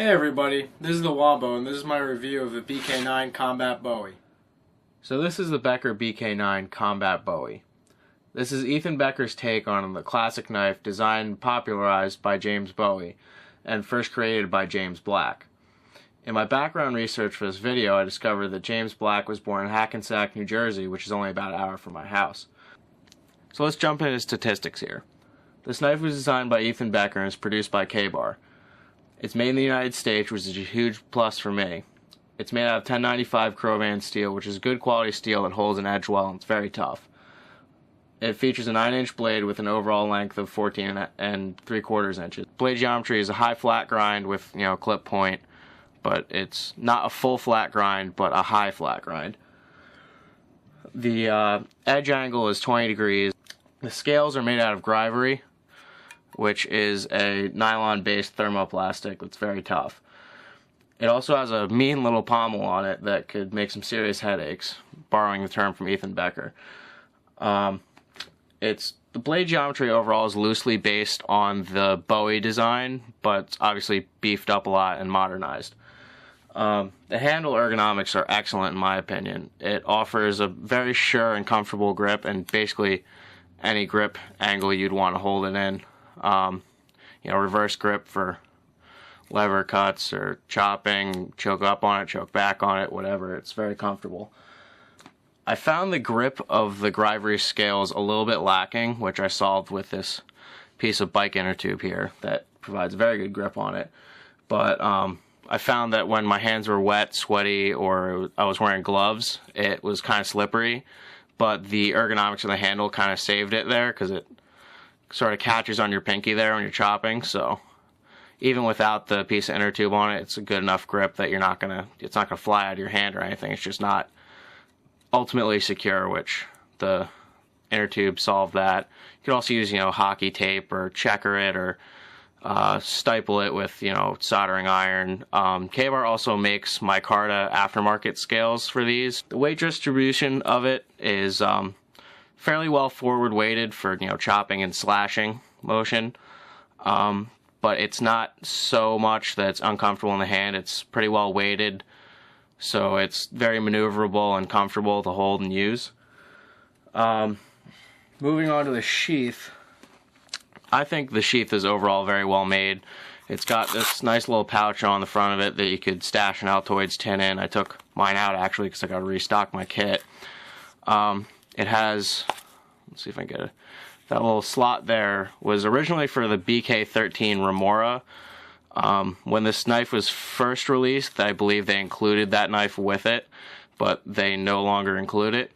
Hey everybody, this is the Wombo, and this is my review of the BK-9 Combat Bowie. So this is the Becker BK-9 Combat Bowie. This is Ethan Becker's take on the classic knife designed and popularized by James Bowie, and first created by James Black. In my background research for this video, I discovered that James Black was born in Hackensack, New Jersey, which is only about an hour from my house. So let's jump into statistics here. This knife was designed by Ethan Becker and is produced by K-Bar. It's made in the United States, which is a huge plus for me. It's made out of 1095 Crowvan steel, which is good quality steel that holds an edge well, and it's very tough. It features a 9-inch blade with an overall length of 14 3/4 inches. Blade geometry is a high flat grind with, clip point, but it's not a full flat grind, but a high flat grind. The edge angle is 20 degrees. The scales are made out of Grivery, which is a nylon-based thermoplastic that's very tough. It also has a mean little pommel on it that could make some serious headaches, borrowing the term from Ethan Becker. The blade geometry overall is loosely based on the Bowie design, but it's obviously beefed up a lot and modernized. The handle ergonomics are excellent in my opinion. It offers a very sure and comfortable grip, and basically any grip angle you'd want to hold it in. Reverse grip for lever cuts or chopping, choke up on it, choke back on it, whatever. It's very comfortable. I found the grip of the Grivery scales a little bit lacking, which I solved with this piece of bike inner tube here that provides a very good grip on it. But I found that when my hands were wet, sweaty, or I was wearing gloves, it was kind of slippery. But the ergonomics of the handle kind of saved it there, because it sort of catches on your pinky there when you're chopping. So even without the piece of inner tube on it, it's a good enough grip that it's not gonna fly out of your hand or anything. It's just not ultimately secure, which the inner tube solved that. You could also use hockey tape or checker it or stipple it with soldering iron. K-Bar also makes micarta aftermarket scales for these. The weight distribution of it is fairly well forward weighted for chopping and slashing motion, but it's not so much that it's uncomfortable in the hand. It's pretty well weighted, so it's very maneuverable and comfortable to hold and use. Moving on to the sheath, I think the sheath is overall very well made. It's got this nice little pouch on the front of it that you could stash an Altoids tin in. I took mine out actually because I got to restock my kit. It has, let's see if I can get it. That little slot there was originally for the BK-13 Remora. When this knife was first released, I believe they included that knife with it, but they no longer include it.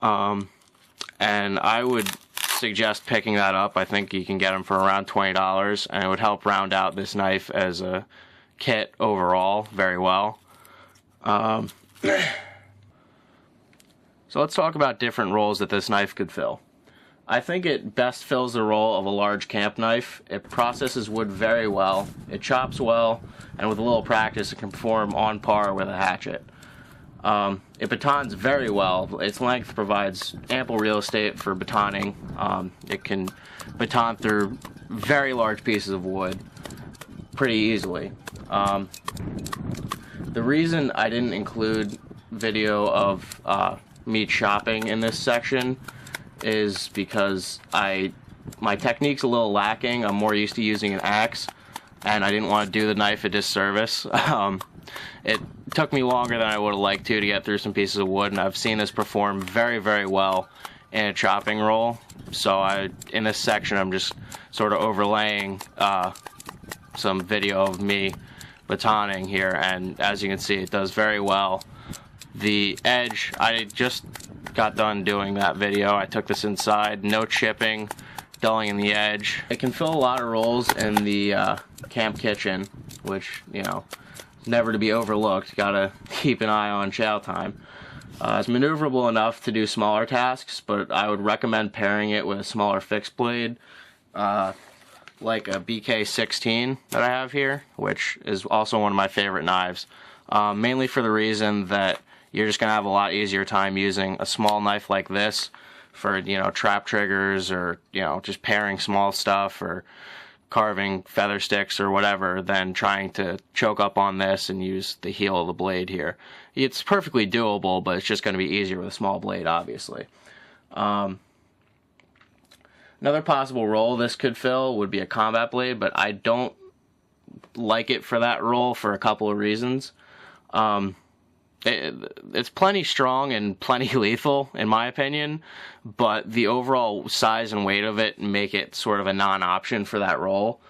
And I would suggest picking that up. I think you can get them for around $20, and it would help round out this knife as a kit overall very well. So let's talk about different roles that this knife could fill. I think it best fills the role of a large camp knife. It processes wood very well, it chops well, and with a little practice it can perform on par with a hatchet. It batons very well. Its length provides ample real estate for batoning. It can baton through very large pieces of wood pretty easily. The reason I didn't include video of me chopping in this section is because my technique's a little lacking. I'm more used to using an axe, and I didn't want to do the knife a disservice. It took me longer than I would have liked to get through some pieces of wood, and I've seen this perform very, very well in a chopping roll. So in this section, I'm just sort of overlaying some video of me batoning here, and as you can see, it does very well. The edge, I just got done doing that video. I took this inside, no chipping, dulling in the edge. It can fill a lot of roles in the camp kitchen, which, never to be overlooked. You gotta keep an eye on chow time. It's maneuverable enough to do smaller tasks, but I would recommend pairing it with a smaller fixed blade, like a BK-16 that I have here, which is also one of my favorite knives. Mainly for the reason that you're just going to have a lot easier time using a small knife like this for, trap triggers or, just pairing small stuff or carving feather sticks or whatever than trying to choke up on this and use the heel of the blade here. It's perfectly doable, but it's just going to be easier with a small blade, obviously. Another possible role this could fill would be a combat blade, but I don't like it for that role for a couple of reasons. It's plenty strong and plenty lethal, in my opinion, but the overall size and weight of it make it sort of a non-option for that role.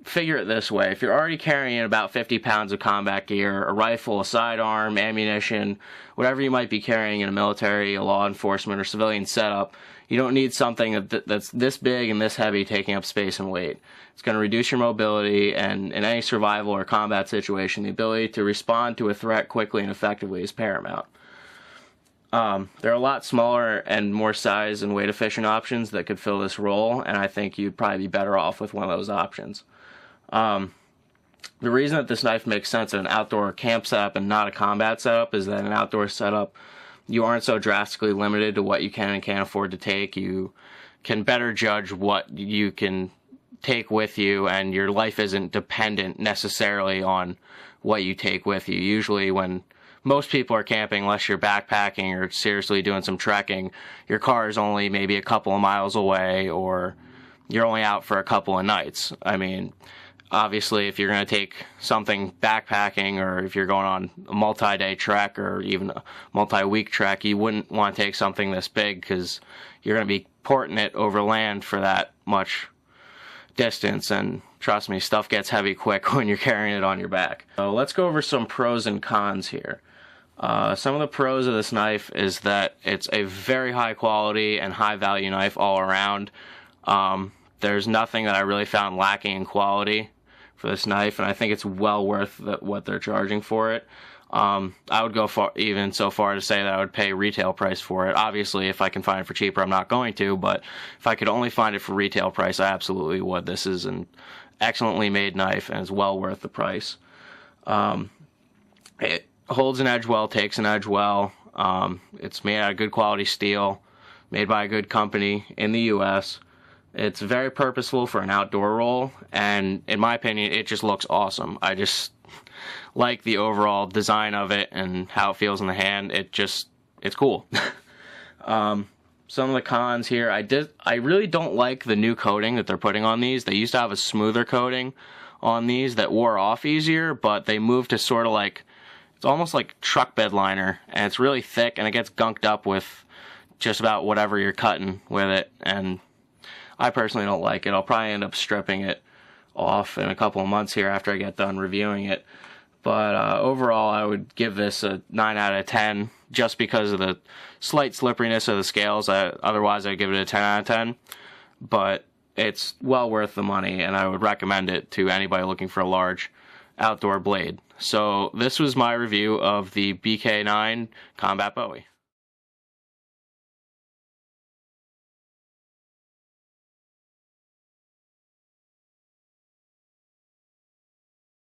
Figure it this way. If you're already carrying about 50 pounds of combat gear, a rifle, a sidearm, ammunition, whatever you might be carrying in a military, a law enforcement, or civilian setup, you don't need something that's this big and this heavy taking up space and weight. It's going to reduce your mobility, and in any survival or combat situation, the ability to respond to a threat quickly and effectively is paramount. There are a lot smaller and more size and weight efficient options that could fill this role, and I think you'd probably be better off with one of those options. The reason that this knife makes sense in an outdoor camp setup and not a combat setup is that in an outdoor setup, you aren't so drastically limited to what you can and can't afford to take. You can better judge what you can take with you, and your life isn't dependent necessarily on what you take with you. Usually when most people are camping, unless you're backpacking or seriously doing some trekking, your car is only maybe a couple of miles away, or you're only out for a couple of nights. I mean, obviously, if you're going to take something backpacking, or if you're going on a multi-day trek or even a multi-week trek, you wouldn't want to take something this big because you're going to be porting it over land for that much distance, and trust me, stuff gets heavy quick when you're carrying it on your back. So let's go over some pros and cons here. Some of the pros of this knife is that it's a very high quality and high value knife all around. There's nothing that I really found lacking in quality for this knife, and I think it's well worth what they're charging for it. I would go even so far to say that I would pay retail price for it. Obviously, if I can find it for cheaper, I'm not going to, but if I could only find it for retail price, I absolutely would. This is an excellently made knife, and it's well worth the price. It holds an edge well, takes an edge well. It's made out of good quality steel, made by a good company in the U.S. It's very purposeful for an outdoor role, and in my opinion, it just looks awesome. I just like the overall design of it and how it feels in the hand. It's cool. Some of the cons here, I really don't like the new coating that they're putting on these. They used to have a smoother coating on these that wore off easier, but they moved to sort of like, it's almost like truck bed liner, and it's really thick, and it gets gunked up with just about whatever you're cutting with it, and I personally don't like it. I'll probably end up stripping it off in a couple of months here after I get done reviewing it. But overall, I would give this a 9 out of 10 just because of the slight slipperiness of the scales. Otherwise, I'd give it a 10 out of 10. But it's well worth the money, and I would recommend it to anybody looking for a large outdoor blade. So this was my review of the BK-9 Combat Bowie.